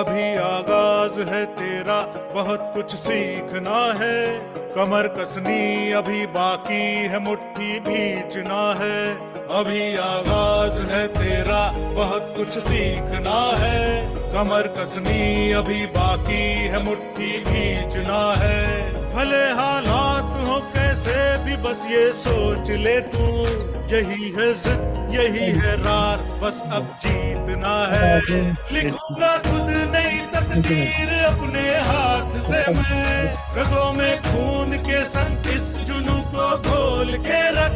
अभी आगाज है तेरा, बहुत कुछ सीखना है। कमर कसनी अभी बाकी है, मुट्ठी भींचना है। अभी आगाज है तेरा, बहुत कुछ सीखना है। कमर कसनी अभी बाकी है, मुट्ठी भींचना है। भले हालात हो कैसे भी, बस ये सोच ले तू, यही है जिद, यही है रार, बस अब जीतना है। लिखूंगा खुद नई तकदीर अपने हाथ से मैं, रगों में खून के संग इस जुनू को घोल के रख।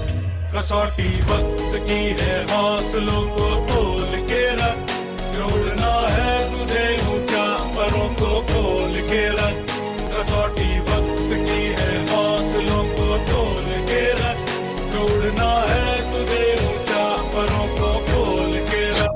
कसौटी वक्त की है, हौसलों को तोल के रख। जोड़ना है तुझे ऊंचा, परों को खोल के रख। कसौटी वक्त की है, हौसलों को तोल के रख। जोड़ना है तुझे ऊंचा, परों को खोल के रख।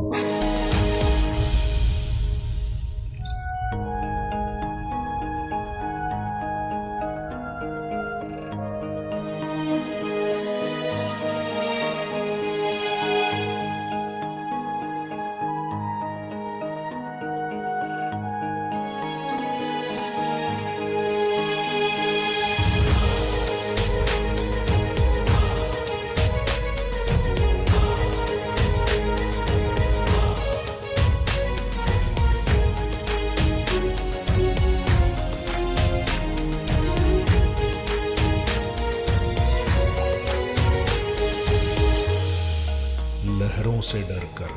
लहरों से डरकर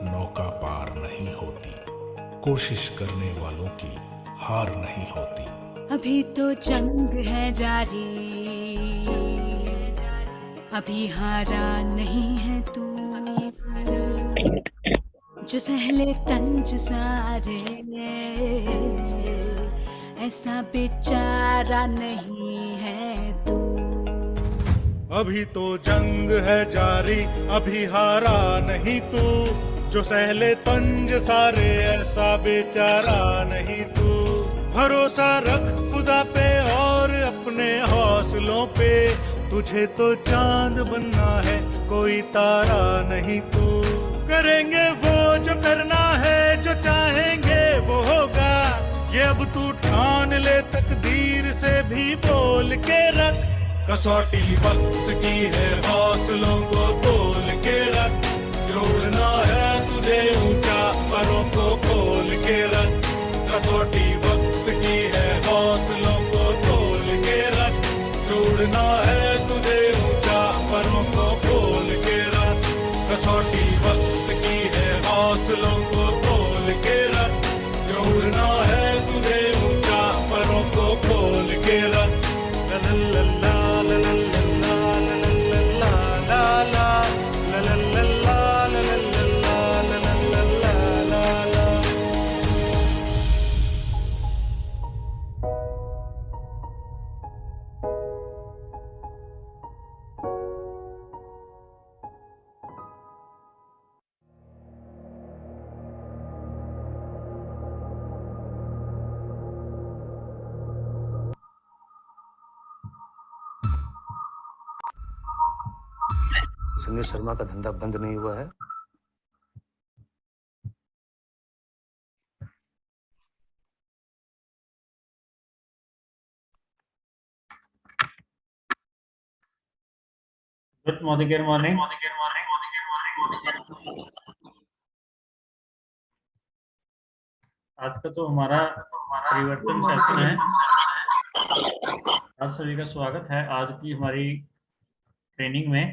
नौका पार नहीं होती, कोशिश करने वालों की हार नहीं होती। अभी तो जंग है जारी, अभी हारा नहीं है तू। जो सहले तंज सारे, ऐसा बेचारा नहीं है तू। अभी तो जंग है जारी, अभी हारा नहीं तू। जो सहले तंज सारे, ऐसा बेचारा नहीं तू। भरोसा रख खुदा पे और अपने हौसलों पे, तुझे तो चांद बनना है, कोई तारा नहीं तू। करेंगे वो जो करना है, जो चाहेंगे वो होगा। ये अब तू ठान ले, तकदीर से भी बोल के रख। कसौटी वक्त की है, हौसलों को तोल के रख। जोड़ना है तुझे ऊंचा, परों को खोल के रख। कसौटी वक्त की है, हौसलों को तोल के रख। जोड़ना है तुझे ऊंचा, परों को खोल के रख। कसौटी वक्त की है, हौसलों को तोल के रख। जोड़ना है तुझे ऊंचा, परों को खोल के रख। संजय शर्मा का धंधा बंद नहीं हुआ है। Good morning. आज का तो हमारा परिवर्तन सेशन है। आप सभी का स्वागत है आज की हमारी ट्रेनिंग में।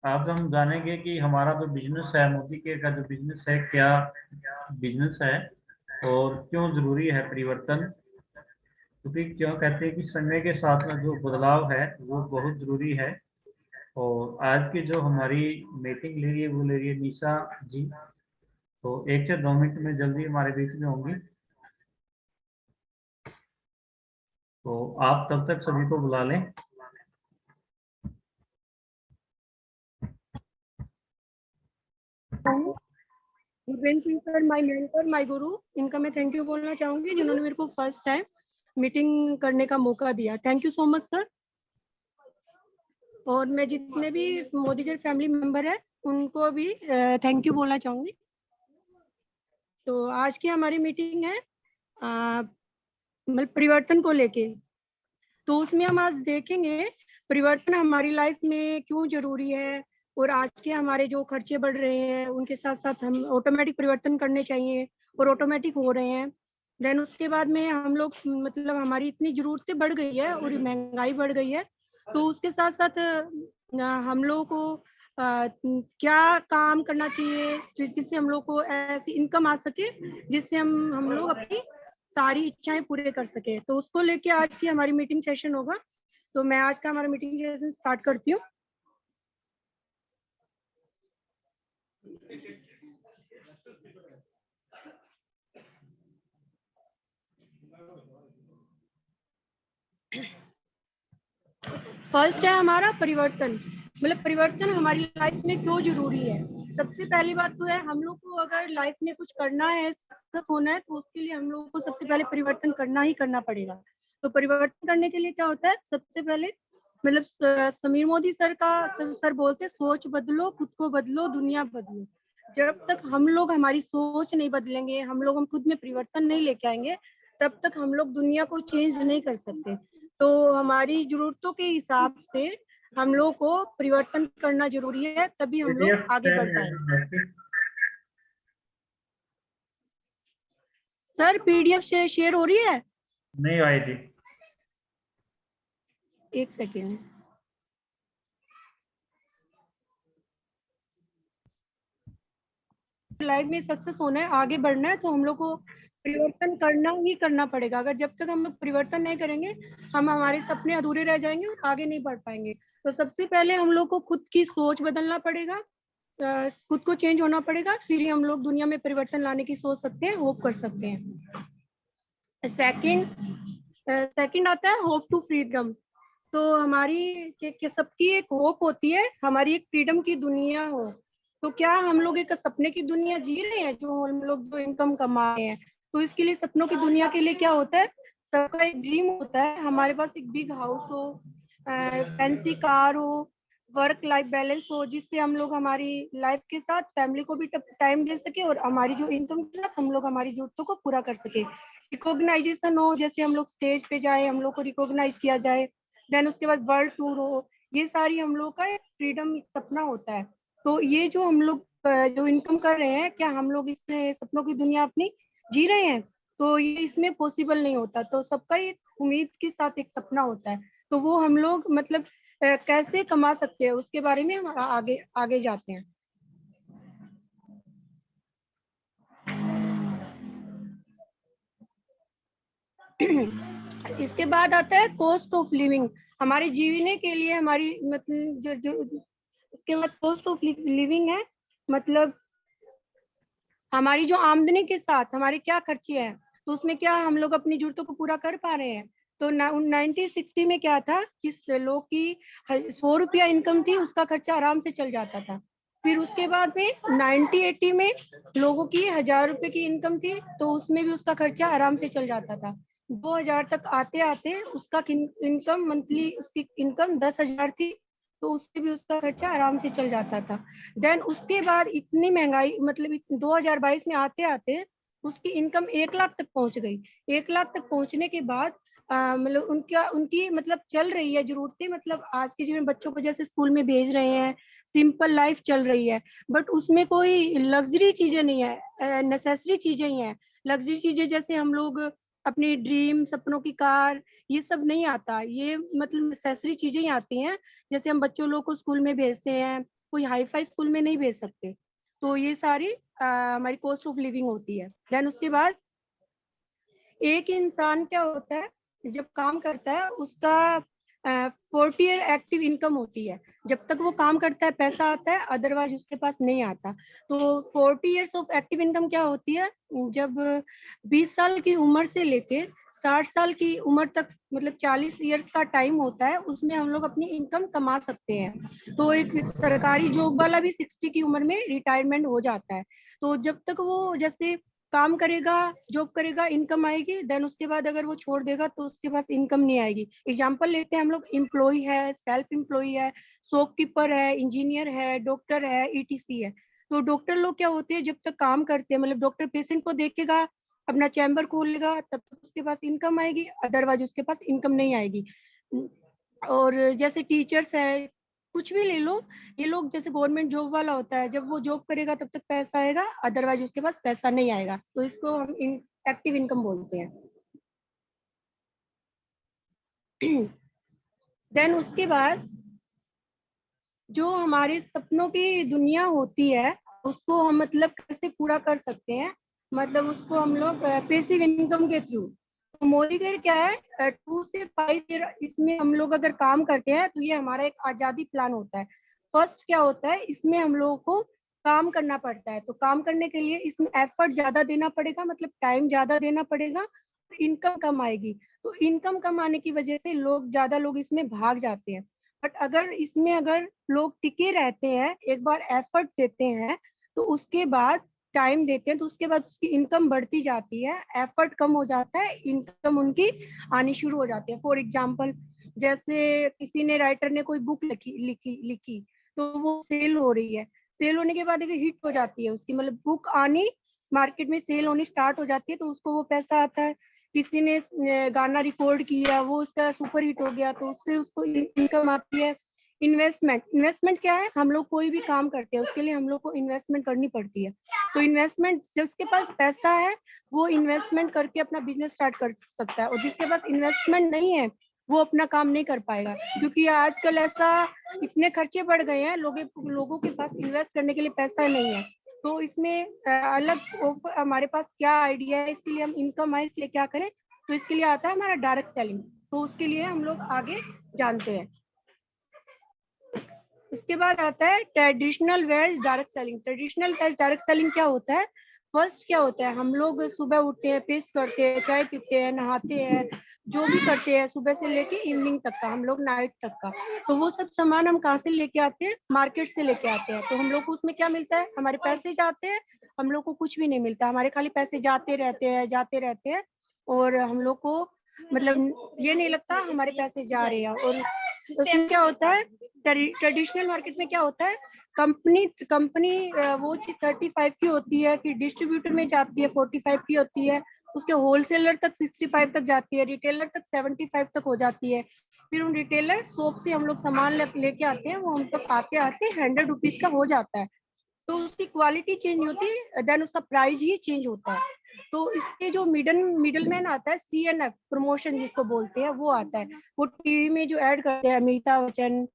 आज हम जानेंगे कि हमारा जो बिजनेस है, मोदी केयर का जो बिजनेस है, क्या बिजनेस है और क्यों जरूरी है परिवर्तन। क्योंकि क्यों कहते हैं कि समय के साथ में जो बदलाव है वो बहुत जरूरी है। और आज की जो हमारी मीटिंग ले रही है वो ले रही है निशा जी। तो 1 से 2 मिनट में जल्दी हमारे बीच में होंगी, तो आप तब तक सभी को बुला लें। Bhupendra Singh sir, my mentor, my गुरु, इनका मैं थैंक यू बोलना चाहूंगी, जिन्होंने मेरे को फर्स्ट टाइम मीटिंग करने का मौका दिया। Thank you so much sir. और मैं जितने भी मोदी जी फैमिली मेंबर है उनको भी थैंक यू बोलना चाहूंगी। तो आज की हमारी मीटिंग है मतलब परिवर्तन को लेके। तो उसमें हम आज देखेंगे परिवर्तन हमारी लाइफ में क्यों जरूरी है, और आज के हमारे जो खर्चे बढ़ रहे हैं उनके साथ साथ हम ऑटोमेटिक परिवर्तन करने चाहिए और ऑटोमेटिक हो रहे हैं। देन उसके बाद में हम लोग मतलब हमारी इतनी जरूरतें बढ़ गई है और महंगाई बढ़ गई है, तो उसके साथ साथ हम लोगों को क्या काम करना चाहिए जिससे हम लोग को ऐसी इनकम आ सके जिससे हम लोग अपनी सारी इच्छाएं पूरे कर सके। तो उसको लेके आज की हमारी मीटिंग सेशन होगा। तो मैं आज का हमारा मीटिंग सेशन स्टार्ट करती हूँ। फर्स्ट है हमारा परिवर्तन, मतलब परिवर्तन हमारी लाइफ में क्यों जरूरी है। सबसे पहली बात तो है हम लोग को अगर लाइफ में कुछ करना है, सक्सेस होना है, तो उसके लिए हम लोग को सबसे पहले परिवर्तन करना ही करना पड़ेगा। तो परिवर्तन करने के लिए क्या होता है, सबसे पहले मतलब समीर मोदी सर का सर बोलते हैं सोच बदलो, खुद को बदलो, दुनिया बदलो। जब तक हम लोग हमारी सोच नहीं बदलेंगे, हम खुद में परिवर्तन नहीं लेके आएंगे, तब तक हम लोग दुनिया को चेंज नहीं कर सकते। तो हमारी जरूरतों के हिसाब से हम लोग को परिवर्तन करना जरूरी है, तभी हम लोग आगे बढ़ पाएंगे। सर पीडीएफ शेयर हो रही है? नहीं आई थी। एक सेकेंड। लाइफ में सक्सेस होना है, आगे बढ़ना है, तो हम लोग को परिवर्तन करना ही करना पड़ेगा। अगर जब तक हम लोग परिवर्तन नहीं करेंगे, हम हमारे सपने अधूरे रह जाएंगे और आगे नहीं बढ़ पाएंगे। तो सबसे पहले हम लोग को खुद की सोच बदलना पड़ेगा, खुद को चेंज होना पड़ेगा, फिर ही हम लोग दुनिया में परिवर्तन लाने की सोच सकते हैं, होप कर सकते हैं। सेकंड आता है होप टू फ्रीडम। तो हमारी सबकी एक होप होती है, हमारी एक फ्रीडम की दुनिया हो। तो क्या हम लोग एक सपने की दुनिया जी रहे हैं, जो हम लोग जो इनकम कमा रहे हैं? तो इसके लिए सपनों की दुनिया के लिए क्या होता है, सबका एक ड्रीम होता है, हमारे पास एक बिग हाउस हो, फैंसी कार हो, वर्क लाइफ बैलेंस हो, जिससे हम लोग हमारी लाइफ के साथ फैमिली को भी टाइम दे सके और हमारी जो इनकम के साथ हम लोग हमारी जरूरतों को पूरा कर सके। रिकॉग्नाइजेशन हो, जैसे हम लोग स्टेज पे जाए, हम लोग को रिकॉग्नाइज किया जाए। देन उसके बाद वर्ल्ड टूर हो, ये सारी हम लोग का एक फ्रीडम सपना होता है। तो ये जो हम लोग जो इनकम कर रहे हैं, क्या हम लोग इसमें सपनों की दुनिया अपनी जी रहे हैं? तो ये इसमें पॉसिबल नहीं होता। तो सबका एक उम्मीद के साथ एक सपना होता है, तो वो हम लोग मतलब कैसे कमा सकते हैं उसके बारे में हम आगे आगे जाते हैं। इसके बाद आता है कॉस्ट ऑफ लिविंग। हमारे जीने के लिए हमारी मतलब जो उसके बाद कॉस्ट ऑफ लिविंग है, मतलब हमारी जो आमदनी के साथ हमारे क्या खर्चे हैं, तो उसमें क्या हम लोग अपनी जरूरतों को पूरा कर पा रहे हैं। तो 1960 में क्या था कि लोग की 100 रुपया इनकम थी, उसका खर्चा आराम से चल जाता था। फिर उसके बाद में 1980 में लोगों की 1000 रुपए की इनकम थी, तो उसमें भी उसका खर्चा आराम से चल जाता था। 2000 तक आते आते उसका इनकम मंथली उसकी इनकम 10,000 थी, तो उससे भी उसका खर्चा आराम से चल जाता था। देन उसके बाद इतनी महंगाई मतलब 2022 में आते आते उसकी इनकम 1 लाख तक पहुंच गई। 1 लाख तक पहुंचने के बाद मतलब उनकी मतलब चल रही है जरूरतें, मतलब आज के जीवन बच्चों को जैसे स्कूल में भेज रहे हैं, सिंपल लाइफ चल रही है, बट उसमें कोई लग्जरी चीजें नहीं है, नेसेसरी चीजें ही हैं। लग्जरी चीजें जैसे हम लोग अपनी ड्रीम सपनों की कार, ये सब नहीं आता। ये मतलब नेसेसरी चीजें ही आती हैं, जैसे हम बच्चों लोग को स्कूल में भेजते हैं, कोई हाई फाई स्कूल में नहीं भेज सकते। तो ये सारी हमारी कॉस्ट ऑफ लिविंग होती है। देन उसके बाद एक इंसान क्या होता है, जब काम करता है उसका 40 ईयर एक्टिव इनकम होती है। जब तक वो काम करता है पैसा आता है, अदरवाइज उसके पास नहीं आता। तो 40 इयर्स ऑफ एक्टिव इनकम क्या होती है, जब 20 साल की उम्र से लेके 60 साल की उम्र तक, मतलब 40 इयर्स का टाइम होता है, उसमें हम लोग अपनी इनकम कमा सकते हैं। तो एक सरकारी जॉब वाला भी 60 की उम्र में रिटायरमेंट हो जाता है। तो जब तक वो जैसे काम करेगा, जॉब करेगा, इनकम आएगी, देन उसके बाद अगर वो छोड़ देगा तो उसके पास इनकम नहीं आएगी। एग्जांपल लेते हैं हम लोग, एम्प्लॉय है, सेल्फ एम्प्लॉय है, शॉपकीपर है, इंजीनियर है, डॉक्टर है, ईटीसी है। तो डॉक्टर लोग क्या होते हैं, जब तक काम करते हैं, मतलब डॉक्टर पेशेंट को देखेगा, अपना चैम्बर खोलेगा, तब तक उसके पास इनकम आएगी, अदरवाइज उसके पास इनकम नहीं आएगी। और जैसे टीचर्स है, कुछ भी ले लो, ये लोग जैसे गवर्नमेंट जॉब वाला होता है, जब वो जॉब करेगा तब तक पैसा आएगा, अदरवाइज उसके पास पैसा नहीं आएगा। तो इसको हम एक्टिव इनकम बोलते हैं। देन उसके बाद जो हमारे सपनों की दुनिया होती है, उसको हम मतलब कैसे पूरा कर सकते हैं, मतलब उसको हम लोग पैसिव इनकम के थ्रू। तो मोदी केयर क्या है, 2 से 5 ईयर इसमें हम लोग अगर काम करते हैं तो ये हमारा एक आजादी प्लान होता है। फर्स्ट क्या होता है, इसमें हम लोगों को काम करना पड़ता है। तो काम करने के लिए इसमें एफर्ट ज्यादा देना पड़ेगा, मतलब टाइम ज्यादा देना पड़ेगा, इनकम कम आएगी। तो इनकम कम आने की वजह से ज्यादा लोग इसमें भाग जाते हैं। बट अगर लोग टिके रहते हैं, एक बार एफर्ट देते हैं, तो उसके बाद टाइम देते हैं, तो उसके बाद उसकी इनकम बढ़ती जाती है। एफर्ट कम हो जाता है, इनकम उनकी आनी शुरू हो जाती है। फॉर एग्जाम्पल, जैसे किसी ने राइटर ने कोई बुक लिखी, तो वो सेल हो रही है। सेल होने के बाद अगर हिट हो जाती है उसकी, मतलब बुक आनी, मार्केट में सेल होनी स्टार्ट हो जाती है, तो उसको वो पैसा आता है। किसी ने गाना रिकॉर्ड किया, वो उसका सुपर हिट हो गया, तो उससे उसको इनकम आती है। इन्वेस्टमेंट क्या है, हम लोग कोई भी काम करते हैं उसके लिए हम लोग को इन्वेस्टमेंट करनी पड़ती है। तो इन्वेस्टमेंट, जिसके पास पैसा है वो इन्वेस्टमेंट करके अपना बिजनेस स्टार्ट कर सकता है, और जिसके पास इन्वेस्टमेंट नहीं है वो अपना काम नहीं कर पाएगा। क्योंकि आजकल ऐसा इतने खर्चे बढ़ गए हैं, लोगों के पास इन्वेस्ट करने के लिए पैसा नहीं है। तो इसमें अलग हमारे पास क्या आइडिया है, इसके लिए हम इनकम आए इसलिए क्या करें, तो इसके लिए आता है हमारा डायरेक्ट सेलिंग। तो उसके लिए हम लोग आगे जानते हैं। उसके बाद आता है traditional ways direct selling. Traditional ways direct selling क्या होता है, फर्स्ट क्या होता है, हम लोग सुबह उठते हैं, पेस्ट करते हैं, चाय पीते हैं, नहाते हैं, जो भी करते हैं सुबह से लेके इवनिंग तक का, हम लोग नाइट तक का। तो वो सब सामान हम कहाँ से लेके आते हैं, मार्केट से लेके आते हैं। तो हम लोग को उसमें क्या मिलता है, हमारे पैसे जाते हैं, हम लोग को कुछ भी नहीं मिलता, हमारे खाली पैसे जाते रहते हैं, और हम लोग को मतलब ये नहीं लगता हमारे पैसे जा रहे हैं। और उसमें क्या होता है, ट्रेडिशनल मार्केट में क्या होता है, कंपनी वो चीज 35 की होती है, फिर डिस्ट्रीब्यूटर में जाती है 45 की होती है, उसके होलसेलर तक 65 तक जाती है, रिटेलर तक 75 तक हो जाती है। फिर उन रिटेलर शॉप से हम लोग सामान लेके आते हैं, वो हम तक आते 100 रुपीज का हो जाता है। तो उसकी क्वालिटी चेंज नहीं होती, देन उसका प्राइस ही चेंज होता है। तो इसके जो मिडलमैन आता है, CNF प्रमोशन जिसको बोलते हैं, वो आता है। वो टीवी में जो ऐड करते हैं, अमिताभ बच्चन,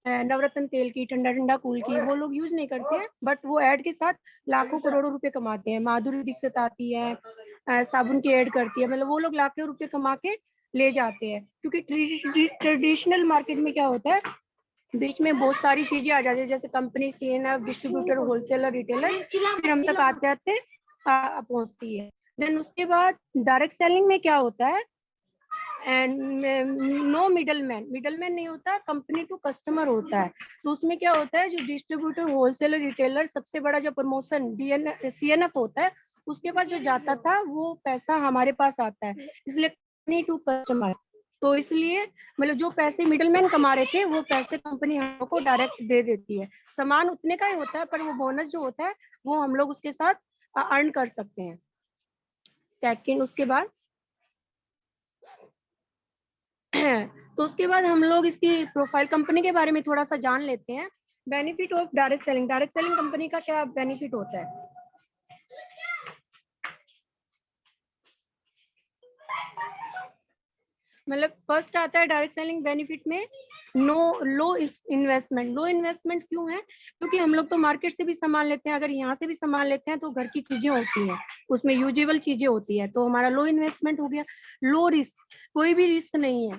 नवरत्न तेल की, ठंडा ठंडा कूल की, वो लोग यूज नहीं करते हैं, बट वो ऐड के साथ लाखों करोड़ों रुपए कमाते हैं। माधुरी दीक्षित आती है, साबुन की ऐड करती है, मतलब वो लोग लाखों रुपए कमा के ले जाते हैं। क्योंकि ट्रेडिशनल मार्केट में क्या होता है, बीच में बहुत सारी चीजें आ जाती है, जैसे company, CNF, distributor, wholesaler, retailer, फिर हम तक आते आते पहुंचती है। देन उसके बाद डायरेक्ट सेलिंग में क्या होता है, एंड नो मिडलमैन नहीं होता, कंपनी टू कस्टमर होता है। तो उसमें क्या होता है, जो डिस्ट्रीब्यूटर, होलसेलर, रिटेलर, सबसे बड़ा जो प्रमोशन CNF होता है, उसके पास जो जाता था वो पैसा हमारे पास आता है, इसलिए कंपनी टू कस्टमर। तो इसलिए मतलब जो पैसे मिडलमैन कमा रहे थे, वो पैसे कंपनी हमको डायरेक्ट दे देती है। सामान उतने का ही होता है, पर वो बोनस जो होता है वो हम लोग उसके साथ अर्न कर सकते हैं। सेकंड, उसके बाद तो उसके बाद हम लोग इसकी प्रोफाइल, कंपनी के बारे में थोड़ा सा जान लेते हैं। Benefit of direct selling. Direct selling company का क्या बेनिफिट होता है, मतलब फर्स्ट आता है डायरेक्ट सेलिंग बेनिफिट में, लो इन्वेस्टमेंट क्यों है, क्योंकि हम लोग तो मार्केट से भी सामान लेते हैं, अगर यहाँ से भी सामान लेते हैं तो घर की चीजें होती हैं, उसमें यूजेबल चीजें होती है, तो हमारा लो इन्वेस्टमेंट हो गया। लो रिस्क, कोई भी रिस्क नहीं है,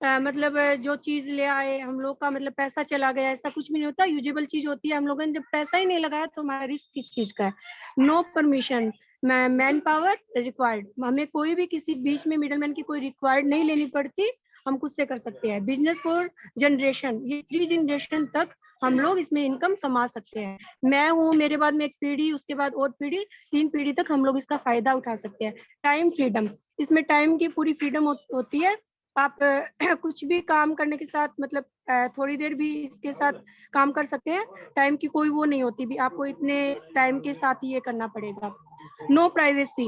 मतलब जो चीज ले आए हम लोग का मतलब पैसा चला गया, ऐसा कुछ भी नहीं होता। यूजेबल चीज होती है। हम लोगों ने जब पैसा ही नहीं लगाया तो हमारा रिस्क किस चीज का है। No permission, man power required, हमें कोई भी किसी बीच में मिडलमैन की कोई रिक्वायर्ड नहीं लेनी पड़ती, हम खुद से कर सकते हैं। बिजनेस फॉर जनरेशन, ये 3 जनरेशन तक हम लोग इसमें इनकम कमा सकते हैं। मैं हूँ, मेरे बाद में एक पीढ़ी, उसके बाद और पीढ़ी, 3 पीढ़ी तक हम लोग इसका फायदा उठा सकते हैं। टाइम फ्रीडम, इसमें टाइम की पूरी फ्रीडम होती है। आप कुछ भी काम करने के साथ मतलब थोड़ी देर भी इसके साथ काम कर सकते हैं। टाइम की कोई वो नहीं होती भी आपको इतने टाइम के साथ ही ये करना पड़ेगा। नो प्राइवेसी,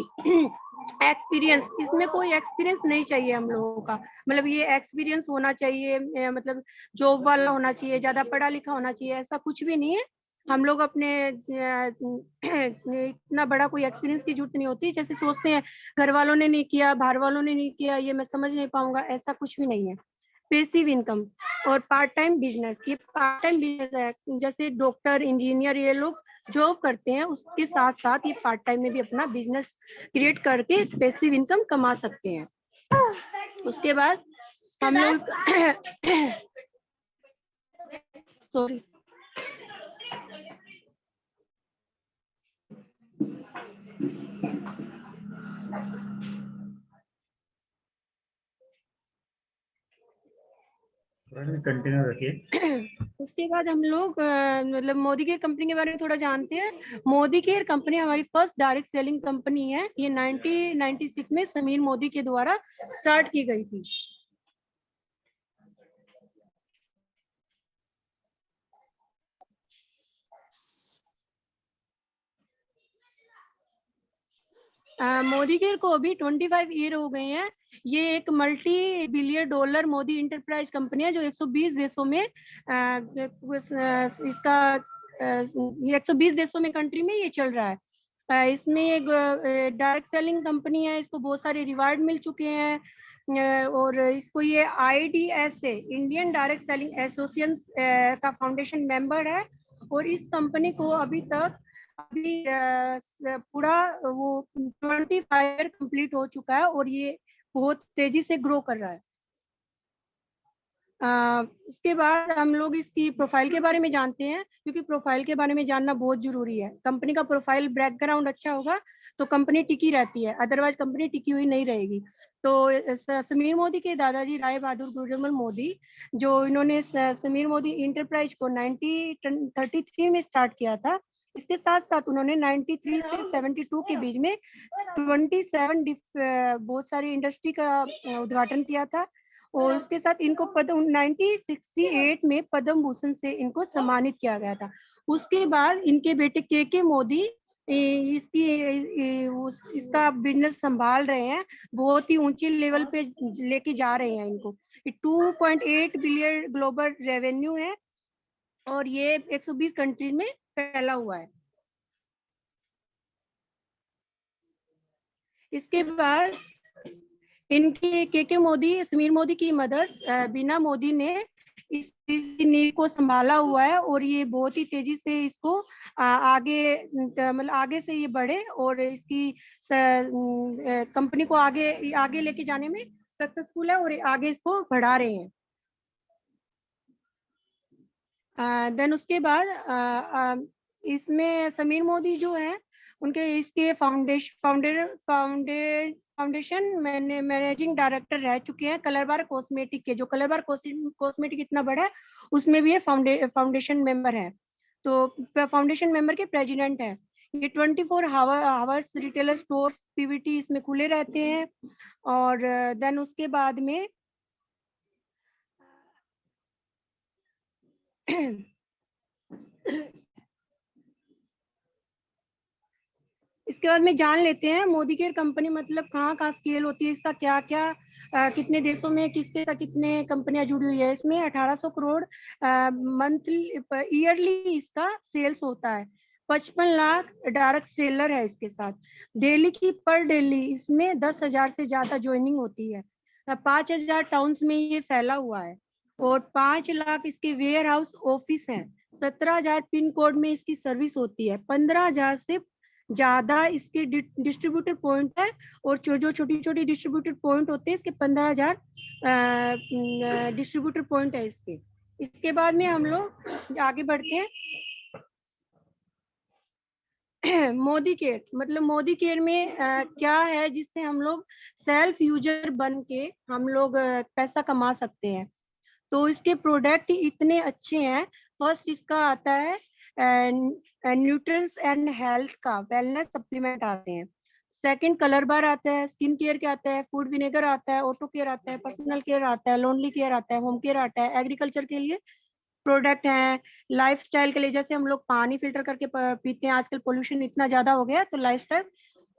एक्सपीरियंस, इसमें कोई एक्सपीरियंस नहीं चाहिए हम लोगों का। मतलब ये एक्सपीरियंस होना चाहिए, मतलब जॉब वाला होना चाहिए, ज्यादा पढ़ा लिखा होना चाहिए, ऐसा कुछ भी नहीं है। हम लोग अपने इतना बड़ा कोई एक्सपीरियंस की जरूरत नहीं होती। जैसे सोचते हैं घर वालों ने नहीं किया, बाहर वालों ने नहीं किया, ये मैं समझ नहीं पाऊंगा, ऐसा कुछ भी नहीं है। पेसिव इनकम और पार्ट टाइम बिजनेस, ये पार्ट टाइम बिजनेस है। जैसे डॉक्टर, इंजीनियर, ये लोग जॉब करते हैं, उसके साथ साथ ये पार्ट टाइम में भी अपना बिजनेस क्रिएट करके पैसिव इनकम कमा सकते हैं। उसके बाद हम लोग सॉरी कंटिन्यू रखिए। उसके बाद हम लोग मतलब मोदी केयर कंपनी के बारे में थोड़ा जानते हैं। मोदी केयर कंपनी हमारी फर्स्ट डायरेक्ट सेलिंग कंपनी है। ये 1996 में समीर मोदी के द्वारा स्टार्ट की गई थी। मोदी केयर को अभी 25 ईयर हो गए हैं। ये एक multi billion dollar Modi enterprise company है जो 120 देशों में इसका 120 देशों में कंट्री में ये चल रहा है। इसमें एक डायरेक्ट सेलिंग कंपनी है, इसको बहुत सारे रिवार्ड मिल चुके हैं। और इसको ये IDSA, Indian direct selling association का फाउंडेशन मेंबर है। और इस कंपनी को अभी पूरा वो 25 ईयर कंप्लीट हो चुका है और ये बहुत तेजी से ग्रो कर रहा है। उसके बाद हम लोग इसकी प्रोफाइल के बारे में जानते हैं, क्योंकि प्रोफाइल के बारे में जानना बहुत जरूरी है। कंपनी का प्रोफाइल बैकग्राउंड अच्छा होगा तो कंपनी टिकी रहती है, अदरवाइज कंपनी टिकी हुई नहीं रहेगी। तो समीर मोदी के दादाजी राय बहादुर गुजरमल मोदी, जो इन्होंने समीर मोदी इंटरप्राइज को 1933 में स्टार्ट किया था। इसके साथ साथ उन्होंने 93 से 72 के बीच में 27 बहुत सारी इंडस्ट्री का उद्घाटन किया था। और उसके साथ इनको 1968 में पद्म भूषण से इनको सम्मानित किया गया था। उसके बाद इनके बेटे के मोदी इसका बिजनेस संभाल रहे हैं, बहुत ही ऊंची लेवल पे लेके जा रहे हैं इनको। 2.8 बिलियन ग्लोबल रेवेन्यू है और ये 120 कंट्रीज में फैला हुआ है। इसके बाद इनकी के मोदी, समीर मोदी की मदर बीना मोदी ने इस नींव को संभाला हुआ है और ये बहुत ही तेजी से इसको आगे मतलब आगे से ये बढ़े और इसकी कंपनी को आगे लेके जाने में सक्सेसफुल है और आगे इसको बढ़ा रहे हैं। देन उसके बाद इसमें समीर मोदी जो है उनके इसके फाउंडेशन मैनेजिंग डायरेक्टर रह चुके हैं कलर बार कॉस्मेटिक के। जो कलर बार कॉस्मेटिक इतना बड़ा है उसमें भी ये फाउंडेशन मेंबर है, तो फाउंडेशन मेंबर के प्रेसिडेंट है। ये 24 आवर्स रिटेलर स्टोर्स PVT इसमें खुले रहते हैं। और देन उसके बाद में इसके बाद में जान लेते हैं मोदी केयर कंपनी मतलब कहाँ स्केल होती है, इसका क्या क्या कितने देशों में किसके साथ कितने कंपनियां जुड़ी हुई है। इसमें 1800 करोड़ मंथली ईयरली इसका सेल्स होता है। 55 लाख डायरेक्ट सेलर है इसके साथ। डेली की पर डेली इसमें 10,000 से ज्यादा ज्वाइनिंग होती है। 5,000 टाउन्स में ये फैला हुआ है और 5 लाख इसके वेयर हाउस ऑफिस है। 17,000 पिन कोड में इसकी सर्विस होती है। 15,000 से ज्यादा इसके डिस्ट्रीब्यूटर पॉइंट है, और जो छोटी छोटी डिस्ट्रीब्यूटर पॉइंट होते हैं इसके 15,000 डिस्ट्रीब्यूटर पॉइंट है इसके। इसके बाद में हम लोग आगे बढ़ते हैं। मोदी केयर, मतलब मोदी केयर में क्या है जिससे हम लोग सेल्फ यूजर बन के हम लोग पैसा कमा सकते हैं। तो इसके प्रोडक्ट इतने अच्छे हैं। फर्स्ट इसका आता है न्यूट्रिएंट्स एंड हेल्थ का वेलनेस सप्लीमेंट आते हैं। सेकंड कलर बार आता है, स्किन केयर के आता है, फूड विनेगर आता है, ऑटो केयर आता है, पर्सनल केयर आता है, लोनली केयर आता है, होम केयर आता है, एग्रीकल्चर के लिए प्रोडक्ट हैं, लाइफस्टाइल के लिए जैसे हम लोग पानी फिल्टर करके पीते हैं, आजकल पोल्यूशन इतना ज्यादा हो गया तो लाइफस्टाइल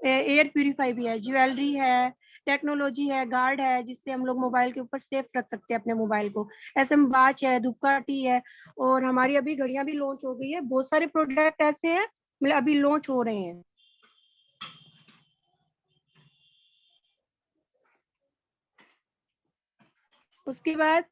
एयर प्यूरिफाई भी है, ज्वेलरी है, टेक्नोलॉजी है, गार्ड है जिससे हम लोग मोबाइल के ऊपर सेफ रख सकते हैं अपने मोबाइल को, एसएम वॉच है, धूपकाठी है, और हमारी अभी घड़ियां भी लॉन्च हो गई है। बहुत सारे प्रोडक्ट ऐसे हैं मतलब अभी लॉन्च हो रहे हैं। उसके बाद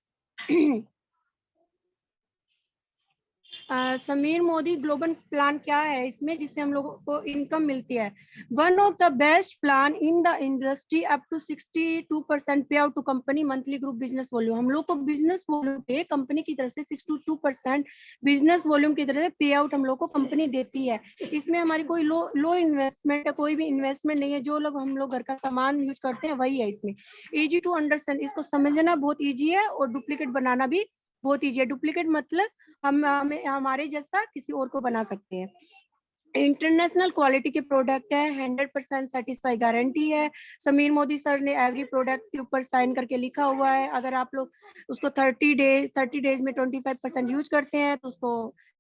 समीर मोदी ग्लोबल प्लान क्या है इसमें जिससे हम लोगों को इनकम मिलती है। One of the best plan in the industry up to 62% pay out to company monthly group business volume. हम लोग को बिजनेस वॉल्यूम पे कंपनी की तरफ से 62% बिजनेस वॉल्यूम की तरफ से पे आउट हम लोग को कंपनी देती है। इसमें हमारी कोई लो इन्वेस्टमेंट है, कोई भी इन्वेस्टमेंट नहीं है, जो लोग हम लोग घर का सामान यूज करते हैं वही है इसमें। इजी टू अंडरस्टैंड, इसको समझना बहुत ईजी है और डुप्लीकेट बनाना भी बहुत ईजी है। डुप्लीकेट मतलब हमें हमारे जैसा किसी और को बना सकते हैं। इंटरनेशनल क्वालिटी के प्रोडक्ट है, 100% सेटिस्फाई गारंटी है। समीर मोदी सर ने एवरी प्रोडक्ट के ऊपर साइन करके लिखा हुआ है। अगर आप लोग उसको 30 डेज में 25% यूज करते हैं तो उसको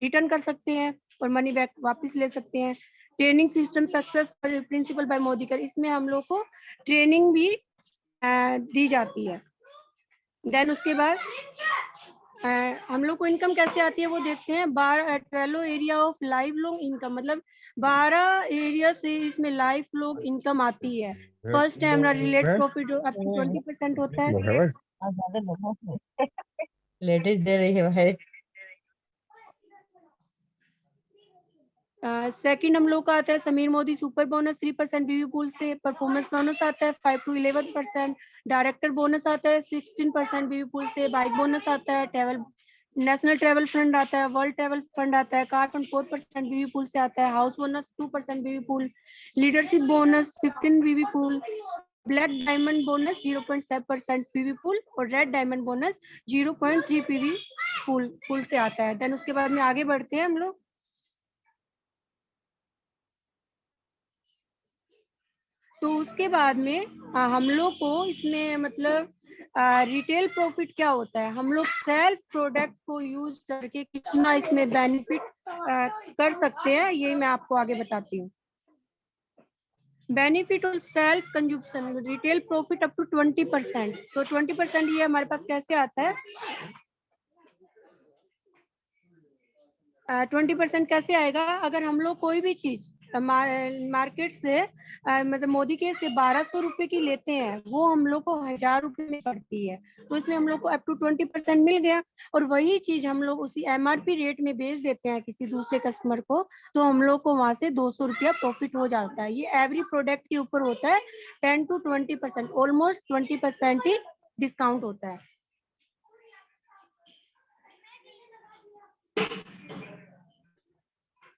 रिटर्न कर सकते हैं और मनी बैक वापस ले सकते हैं। Training system success principal bye Modi कर, इसमें हम लोग को ट्रेनिंग भी दी जाती है। देन उसके बाद हम लोग को इनकम कैसे आती है वो देखते हैं। 12 area of life long income, मतलब 12 एरिया से इसमें लाइफ लॉन्ग इनकम आती है। फर्स्ट है हमारा रिलेट प्रॉफिट जो अप टू 20% होता है। लेटेस्ट दे रही है भाई। सेकंड हम लोग का आता है समीर मोदी सुपर बोनस 3% बीवी पूल से। परफॉर्मेंस बोनस आता है 5 to 11%। डायरेक्टर बोनस आता है 16% बीवी पूल से। बाइक बोनस आता है, ट्रेवल नेशनल ट्रेवल फंड आता है, वर्ल्ड ट्रेवल फंड आता है, कार फंड 4% बीवी पूल से आता है, हाउस बोनस 2% बीवी pool, leadership bonus 15 BV pool, black diamond bonus 0.7% PV pool और red diamond bonus 0.3 PV pool से आता है। देन उसके बाद में आगे बढ़ते हैं हम लोग। तो उसके बाद में हम लोग को इसमें मतलब रिटेल प्रॉफिट क्या होता है, हम लोग सेल्फ प्रोडक्ट को यूज करके कितना इसमें बेनिफिट कर सकते हैं, ये मैं आपको आगे बताती हूँ। बेनिफिट और self consumption retail profit up to 20%। तो 20% ये हमारे पास कैसे आता है, 20% कैसे आएगा। अगर हम लोग कोई भी चीज मार्केट से मतलब मोदी के से 1200 रुपए की लेते हैं, वो हम लोग को 1000 रुपए में पड़ती है, तो इसमें हम लोग को अप टू 20% मिल गया। और वही चीज हम लोग उसी एमआरपी रेट में बेच देते हैं किसी दूसरे कस्टमर को, तो हम लोग को वहां से 200 रुपया प्रॉफिट हो जाता है। ये एवरी प्रोडक्ट के ऊपर होता है 10 to 20%, ऑलमोस्ट 20% ही डिस्काउंट होता है।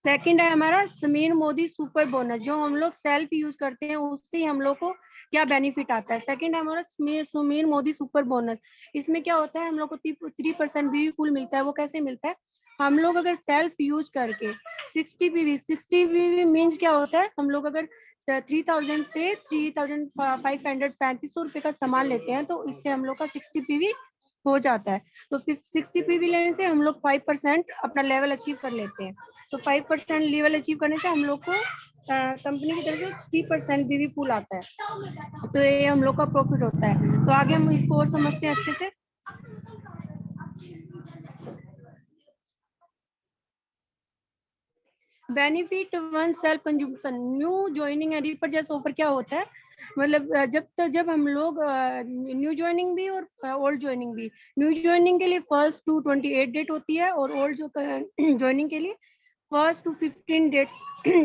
सेकंड है हमारा समीर मोदी सुपर बोनस, जो हम लोग सेल्फ यूज करते हैं उससे हम लोग को क्या बेनिफिट आता है। सेकंड है हमारा समीर मोदी सुपर बोनस, इसमें क्या होता है हम लोग को 3% बीवी पूल मिलता है। वो कैसे मिलता है, हम लोग अगर सेल्फ यूज करके 60 बीवी मीन्स क्या होता है, हम लोग अगर 3000 से 3500 3500 रुपए का सामान लेते हैं तो इससे हम लोग का 60 पीवी हो जाता है। तो 60 पीवी लेने से हम लोग 5% अपना लेवल अचीव कर लेते हैं। तो 5% लेवल अचीव करने से हम लोग को कंपनी की तरफ से 3% बीवी पूल आता है, तो ये हम लोग का प्रॉफिट होता है। तो आगे हम इसको और समझते हैं अच्छे से। Benefit one self consumption new joining and repurchase offer क्या होता है, मतलब जब हम लोग न्यू ज्वाइनिंग भी और ओल्ड ज्वाइनिंग भी, न्यू ज्वाइनिंग के लिए 1st to 28 डेट होती है और ओल्ड जो ज्वाइनिंग के लिए 1 to 15 डेट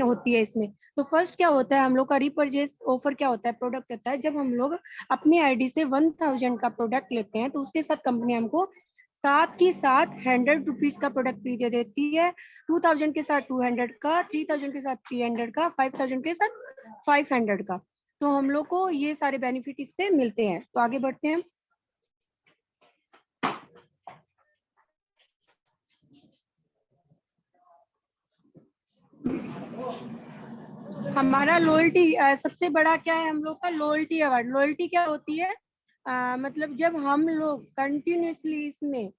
होती है इसमें। तो फर्स्ट क्या होता है हम लोग का रीपरचेज ऑफर क्या होता है, प्रोडक्ट होता है जब हम लोग अपनी आईडी से 1000 का प्रोडक्ट लेते हैं तो उसके साथ कंपनी हमको साथ ही साथ 100 रुपीज का प्रोडक्ट फ्री दे देती है, 2000 के साथ 200 का, 3000 के साथ 300 का, 5000 के साथ 500 का। तो हम लोग को ये सारे बेनिफिट इससे मिलते हैं। तो आगे बढ़ते हैं। हमारा लॉयल्टी सबसे बड़ा क्या है हम लोग का, लॉयल्टी अवार्ड। लॉयल्टी क्या होती है, मतलब जब हम लोग कंटिन्यूसली इसमें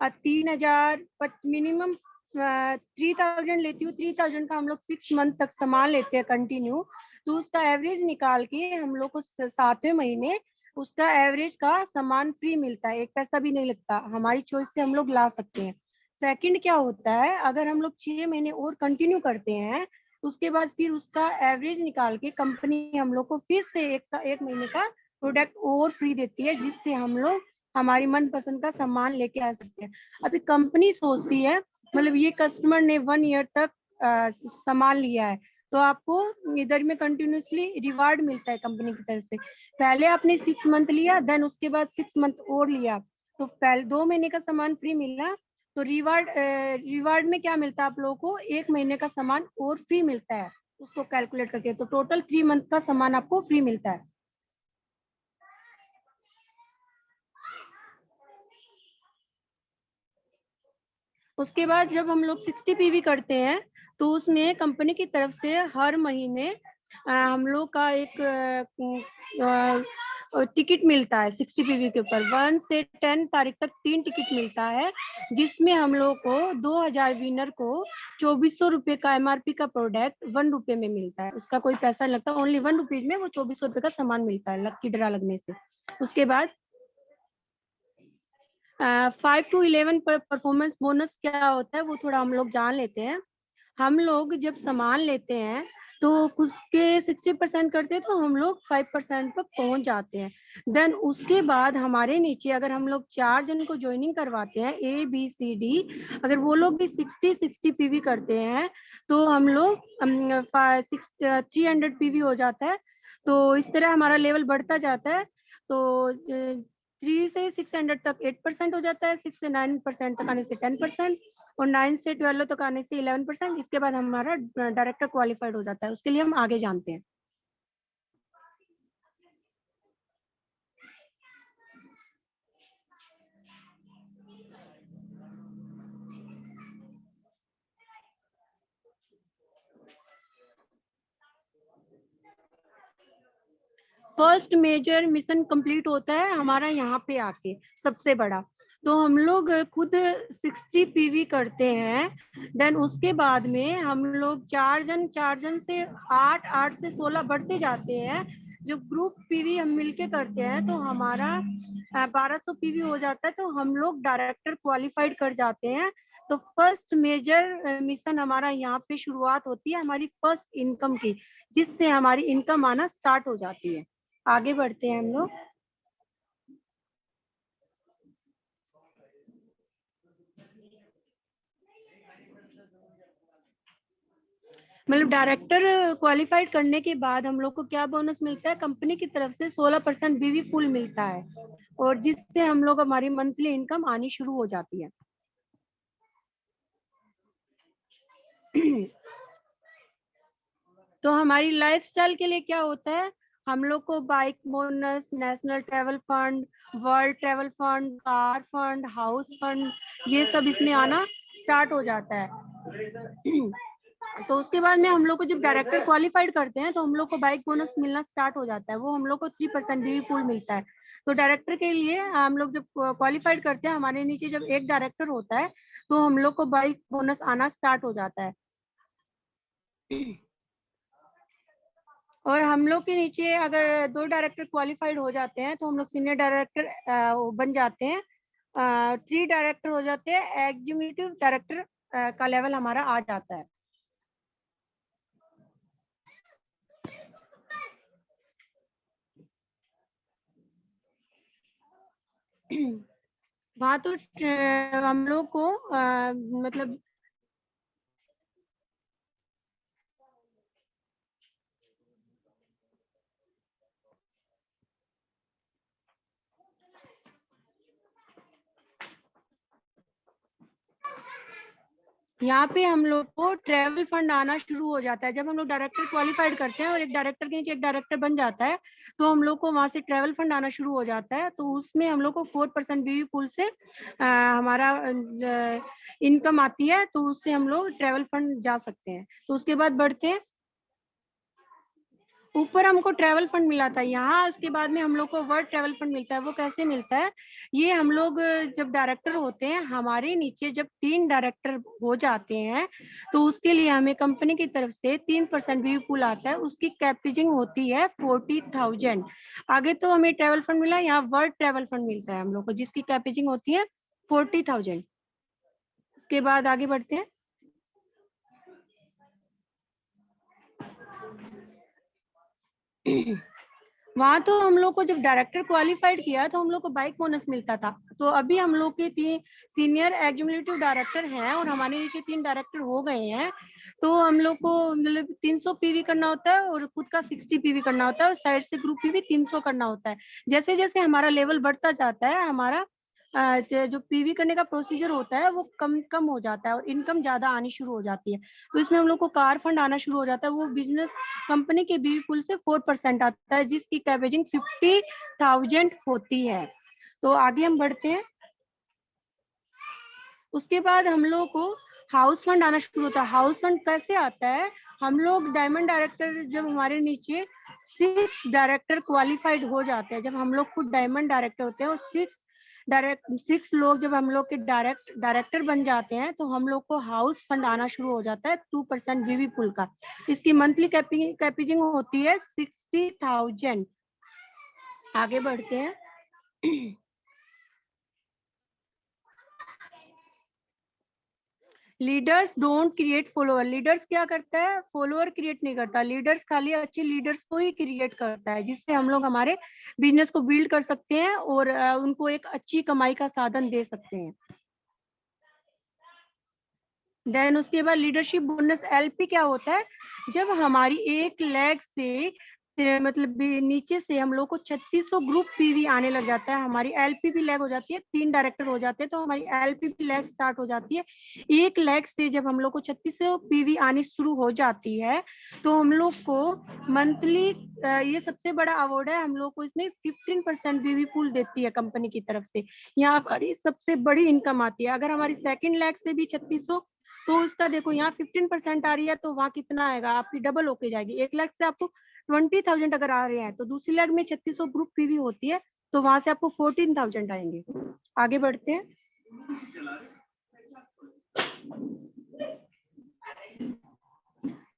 3000 मिनिमम 3000 लेती हूँ, 3000 का हम लोग 6 मंथ तक सामान लेते हैं कंटिन्यू, तो उसका एवरेज निकाल के हम लोग को 7वें महीने उसका एवरेज का सामान फ्री मिलता है, एक पैसा भी नहीं लगता, हमारी चॉइस से हम लोग ला सकते हैं। सेकंड क्या होता है, अगर हम लोग 6 महीने और कंटिन्यू करते हैं उसके बाद फिर उसका एवरेज निकाल के कंपनी हम लोग को फिर से एक महीने का प्रोडक्ट और फ्री देती है, जिससे हम लोग हमारी मनपसंद का सामान लेके आ सकते हैं। अभी कंपनी सोचती है, मतलब ये कस्टमर ने 1 ईयर तक सामान लिया है तो आपको इधर में कंटिन्यूसली रिवार्ड मिलता है कंपनी की तरफ से। पहले आपने 6 मंथ लिया, देन उसके बाद 6 मंथ और लिया, तो पहले 2 महीने का सामान फ्री मिला, तो रिवार्ड में क्या मिलता है आप लोगों को, 1 महीने का सामान और फ्री मिलता है, उसको कैलकुलेट करके तो टोटल 3 मंथ का सामान आपको फ्री मिलता है। उसके बाद जब हम लोग 60 पीवी करते हैं तो उसमें कंपनी की तरफ से हर महीने हम लोग का एक टिकट मिलता है 60 पीवी के ऊपर। 1 से 10 तारीख तक 3 टिकट मिलता है, जिसमें हम लोग को 2000 विनर को 2400 रुपए का एमआरपी का प्रोडक्ट 1 रुपए में मिलता है, उसका कोई पैसा नहीं लगता, ओनली 1 रुपीज में वो 2400 रुपए का सामान मिलता है लक्की ड्रा लगने से। उसके बाद 5 to 11 पर परफॉर्मेंस बोनस क्या होता है वो थोड़ा हम लोग जान लेते हैं। हम लोग जब सामान लेते हैं तो उसके 60% करते हैं तो हम लोग 5% पर पहुंच जाते हैं। देन उसके बाद हमारे नीचे अगर हम लोग 4 जन को ज्वाइनिंग करवाते हैं ABCD, अगर वो लोग भी 60 पीवी करते हैं तो हम लोग 300 पीवी हो जाता है। तो इस तरह हमारा लेवल बढ़ता जाता है। तो 3 से 600 तक 8% हो जाता है, 6 से 9% तक आने से 10%, और 9 से 12 तक आने से 11%। इसके बाद हमारा डायरेक्टर क्वालिफाइड हो जाता है, उसके लिए हम आगे जानते हैं। फर्स्ट मेजर मिशन कंप्लीट होता है हमारा यहाँ पे आके, सबसे बड़ा। तो हम लोग खुद 60 पीवी करते हैं, देन उसके बाद में हम लोग 4 जन से 8 से 16 बढ़ते जाते हैं। जो ग्रुप पीवी हम मिलके करते हैं तो हमारा 1200 पीवी हो जाता है, तो हम लोग डायरेक्टर क्वालिफाइड कर जाते हैं। तो फर्स्ट मेजर मिशन हमारा यहाँ पे शुरुआत होती है हमारी फर्स्ट इनकम की, जिससे हमारी इनकम आना स्टार्ट हो जाती है। आगे बढ़ते हैं हम लोग। मतलब डायरेक्टर क्वालिफाइड करने के बाद हम लोग को क्या बोनस मिलता है, कंपनी की तरफ से 16% बीवी पुल मिलता है, और जिससे हम लोग हमारी मंथली इनकम आनी शुरू हो जाती है। तो हमारी लाइफस्टाइल के लिए क्या होता है, हम लोग को bike bonus, national travel fund, world travel fund, car fund, house fund, ये सब इसमें आना स्टार्ट हो जाता है। तो उसके बाद में हम लोग को जब डायरेक्टर क्वालिफाइड करते हैं तो हम लोग को बाइक बोनस मिलना स्टार्ट हो जाता है, वो हम लोग को 3% बीवी पूल मिलता है। तो डायरेक्टर के लिए हम लोग जब क्वालिफाइड करते हैं, हमारे नीचे जब एक डायरेक्टर होता है तो हम लोग को बाइक बोनस आना स्टार्ट हो जाता है। और हम लोग के नीचे अगर 2 डायरेक्टर क्वालिफाइड हो जाते हैं तो हम लोग सीनियर डायरेक्टर बन जाते हैं। 3 डायरेक्टर हो जाते हैं, एग्जीक्यूटिव डायरेक्टर का लेवल हमारा आ जाता है। वहाँ तो हम लोग को मतलब यहाँ पे हम लोग को ट्रेवल फंड आना शुरू हो जाता है। जब हम लोग डायरेक्टर क्वालिफाइड करते हैं और एक डायरेक्टर के नीचे एक डायरेक्टर बन जाता है, तो हम लोग को वहां से ट्रेवल फंड आना शुरू हो जाता है। तो उसमें हम लोग को 4% बीवी पूल से हमारा इनकम आती है, तो उससे हम लोग ट्रेवल फंड जा सकते हैं। तो उसके बाद बढ़ते हैं, ऊपर हमको ट्रेवल फंड मिला था, यहाँ उसके बाद में हम लोग को वर्ल्ड ट्रेवल फंड मिलता है। वो कैसे मिलता है? ये हम लोग जब डायरेक्टर होते हैं, हमारे नीचे जब 3 डायरेक्टर हो जाते हैं, तो उसके लिए हमें कंपनी की तरफ से 3% व्यू पूल आता है। उसकी कैपिजिंग होती है 40,000। आगे तो हमें ट्रेवल फंड मिला, यहाँ वर्ल्ड ट्रेवल फंड मिलता है हम लोग को, जिसकी कैपिजिंग होती है 40,000। उसके बाद आगे बढ़ते हैं। वहां तो हम लोग को जब डायरेक्टर क्वालिफाइड किया तो हम लोग को बाइक बोनस मिलता था। तो अभी हम लोग के 3 सीनियर एग्जीक्यूटिव डायरेक्टर हैं और हमारे नीचे 3 डायरेक्टर हो गए हैं। तो हम लोग को मतलब 300 पीवी करना होता है और खुद का 60 पीवी करना होता है और साइड से ग्रुप पीवी 300 करना होता है। जैसे जैसे हमारा लेवल बढ़ता जाता है, हमारा जो पीवी करने का प्रोसीजर होता है वो कम कम हो जाता है और इनकम ज्यादा आनी शुरू हो जाती है। तो इसमें हम लोग को कार फंड आना शुरू हो जाता है। वो बिजनेस कंपनी के बीवी पूल से 4% आता है, जिसकी कैपेजिंग 50,000 होती है। तो आगे हम बढ़ते हैं। उसके बाद हम लोग को हाउस फंड आना शुरू होता है। हाउस फंड कैसे आता है? हम लोग डायमंड डायरेक्टर, जब हमारे नीचे 6 डायरेक्टर क्वालिफाइड हो जाते हैं, जब हम लोग खुद डायमंड डायरेक्टर होते हैं और 6 लोग जब हम लोग के डायरेक्टर बन जाते हैं, तो हम लोग को हाउस फंड आना शुरू हो जाता है 2% बीवी पुल का। इसकी मंथली कैपिजिंग होती है 60,000। आगे बढ़ते हैं। Leaders don't create follower. Leaders क्या करता है? फॉलोअर क्रिएट नहीं करता। लीडर्स खाली अच्छे लीडर्स को ही क्रिएट करता है, जिससे हम लोग हमारे बिजनेस को बिल्ड कर सकते हैं और उनको एक अच्छी कमाई का साधन दे सकते हैं। देन उसके बाद लीडरशिप बोनस एलपी क्या होता है? जब हमारी 1 लाख से मतलब नीचे से हम लोग को 3600 ग्रुप पीवी आने लग जाता है, हमारी एलपी भी लैग हो जाती है। 3 डायरेक्टर हो जाते हैं तो हमारी एलपी भी लैग स्टार्ट हो जाती है। 1 लाख से जब हम लोग को 3600 पीवी आनी शुरू हो जाती है, तो हम लोग को मंथली, ये सबसे बड़ा अवार्ड है हम लोग को, इसमें 15% बीवी पूल देती है कंपनी की तरफ से। यहाँ पर सबसे बड़ी इनकम आती है। अगर हमारी 2 लाख से भी 3600, तो उसका देखो यहाँ 15% आ रही है, तो वहाँ कितना आएगा? आपकी डबल होके जाएगी। 1 लाख से आपको 20,000 अगर आ रहे हैं, तो दूसरी लाख में 3600 ग्रुप पीवी होती है, तो वहां से आपको 14,000 आएंगे। आगे बढ़ते हैं।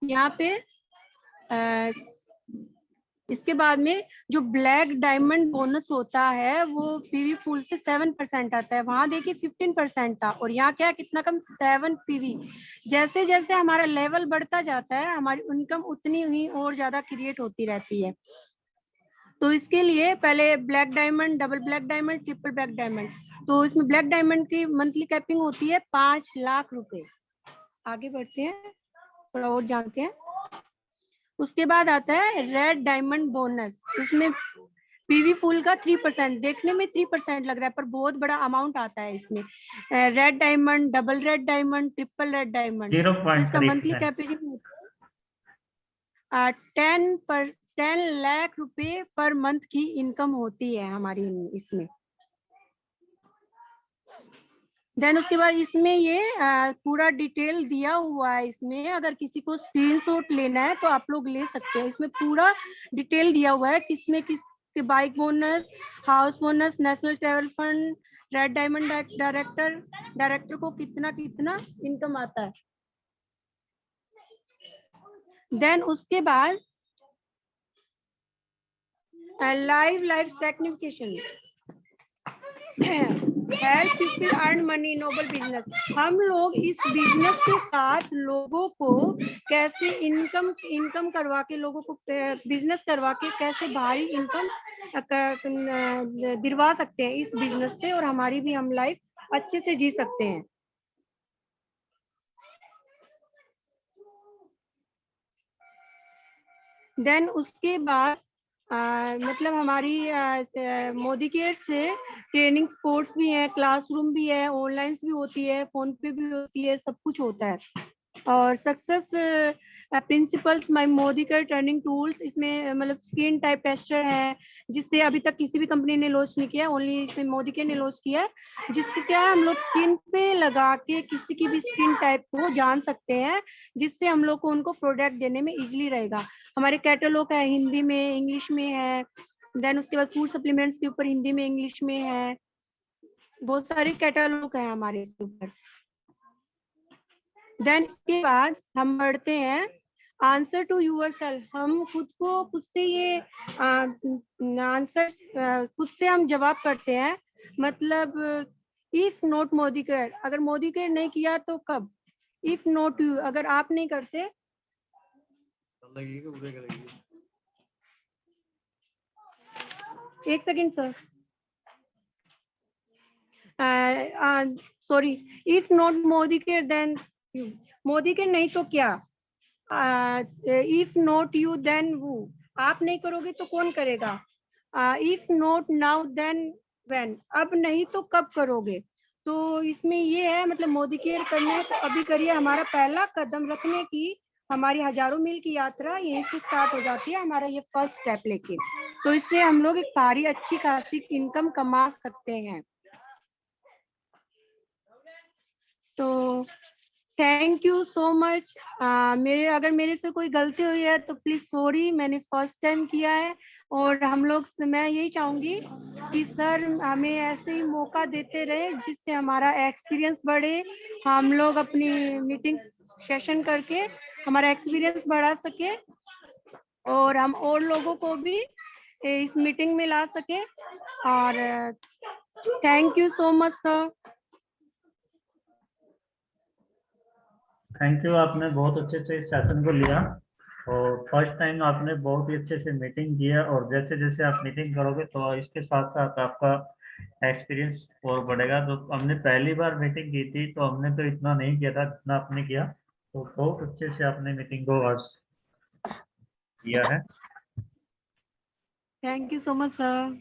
यहाँ पे इसके बाद में जो ब्लैक डायमंड बोनस होता है, वो पीवी पूल से 7% आता है। वहां देखिए 15% था और यहाँ क्या कितना कम, 7 पीवी। जैसे जैसे हमारा लेवल बढ़ता जाता है, हमारी इनकम उतनी ही और ज्यादा क्रिएट होती रहती है। तो इसके लिए पहले black diamond, double black diamond, triple black diamond. तो इसमें ब्लैक डायमंड की मंथली कैपिंग होती है 5 लाख रुपए। आगे बढ़ते हैं, थोड़ा और जानते हैं। उसके बाद आता है रेड डायमंड बोनस। इसमें पीवी फुल का 3%, देखने में 3% लग रहा है पर बहुत बड़ा अमाउंट आता है इसमें। Red diamond, double red diamond, triple red diamond. तो इसका मंथली कैपिजिंग 10 लाख रुपए पर मंथ की इनकम होती है हमारी इसमें। देन उसके बाद इसमें ये पूरा डिटेल दिया हुआ है। इसमें अगर किसी को स्क्रीनशॉट लेना है तो आप लोग ले सकते हैं। इसमें पूरा डिटेल दिया हुआ है किसमें किस bike bonus, house bonus, national travel fund, red diamond director को कितना कितना इनकम आता है। देन उसके बाद life signification, help people earn money, noble business. हम लोग इस बिजनेस के साथ लोगों को कैसे इनकम करवा के, लोगों को बिजनेस करवा के कैसे भारी इनकम दिलवा सकते हैं इस बिजनेस से, और हमारी भी हम लाइफ अच्छे से जी सकते हैं। देन उसके बाद मतलब हमारी मोदी केयर से ट्रेनिंग स्पोर्ट्स भी है, क्लासरूम भी है, ऑनलाइन भी होती है, फोन पे भी होती है, सब कुछ होता है। और success principles my Modi care training tools, इसमें मतलब स्किन टाइप टेस्टर है, जिससे अभी तक किसी भी कंपनी ने लॉन्च नहीं किया, ओनली इसमें मोदी केयर ने लॉन्च किया है। जिससे क्या है, हम लोग स्किन पे लगा के किसी की भी स्किन टाइप को जान सकते हैं, जिससे हम लोग को उनको प्रोडक्ट देने में इजीली रहेगा। हमारे कैटलॉग है, हिंदी में, इंग्लिश में है। देन उसके बाद फूड सप्लीमेंट्स के ऊपर हिंदी में, इंग्लिश में है, बहुत सारे कैटलॉग है हमारे इसके ऊपर। देन इसके बाद हम बढ़ते हैं आंसर टू यूर सेल्फ। हम खुद को खुद से ये आंसर खुद से हम जवाब करते हैं। मतलब इफ नॉट मोदी केयर, अगर मोदी केयर नहीं किया तो कब? इफ नॉट यू, अगर आप नहीं करते, एक second sir, sorry, if not Modi care then you, Modi care नहीं तो क्या? इफ नॉट यू देन वो, आप नहीं करोगे तो कौन करेगा? If not now then when, अब नहीं तो कब करोगे? तो इसमें ये है, मतलब मोदी केयर करना है तो अभी करिए। हमारा पहला कदम रखने की हमारी हजारों मील की यात्रा यहीं से स्टार्ट हो जाती है, हमारा ये फर्स्ट स्टेप लेके। तो इससे हम लोग एक सारी अच्छी खासी इनकम कमा सकते हैं। तो थैंक यू सो मच। अगर मेरे से कोई गलती हुई है तो प्लीज सॉरी, मैंने फर्स्ट टाइम किया है। और हम लोग, मैं यही चाहूंगी कि सर हमें ऐसे ही मौका देते रहे, जिससे हमारा एक्सपीरियंस बढ़े, हम लोग अपनी मीटिंग सेशन करके हमारा एक्सपीरियंस बढ़ा सके, और हम और लोगों को भी इस मीटिंग में ला सके। और thank you so much sir. Thank you, आपने बहुत अच्छे से इस सेशन को लिया और फर्स्ट टाइम आपने बहुत ही अच्छे से मीटिंग किया। और जैसे जैसे आप मीटिंग करोगे तो इसके साथ साथ आपका एक्सपीरियंस और बढ़ेगा। तो हमने पहली बार मीटिंग की थी तो हमने तो इतना नहीं किया था जितना आपने किया, तो बहुत अच्छे से आपने मीटिंग को आज किया है। Thank you so much sir.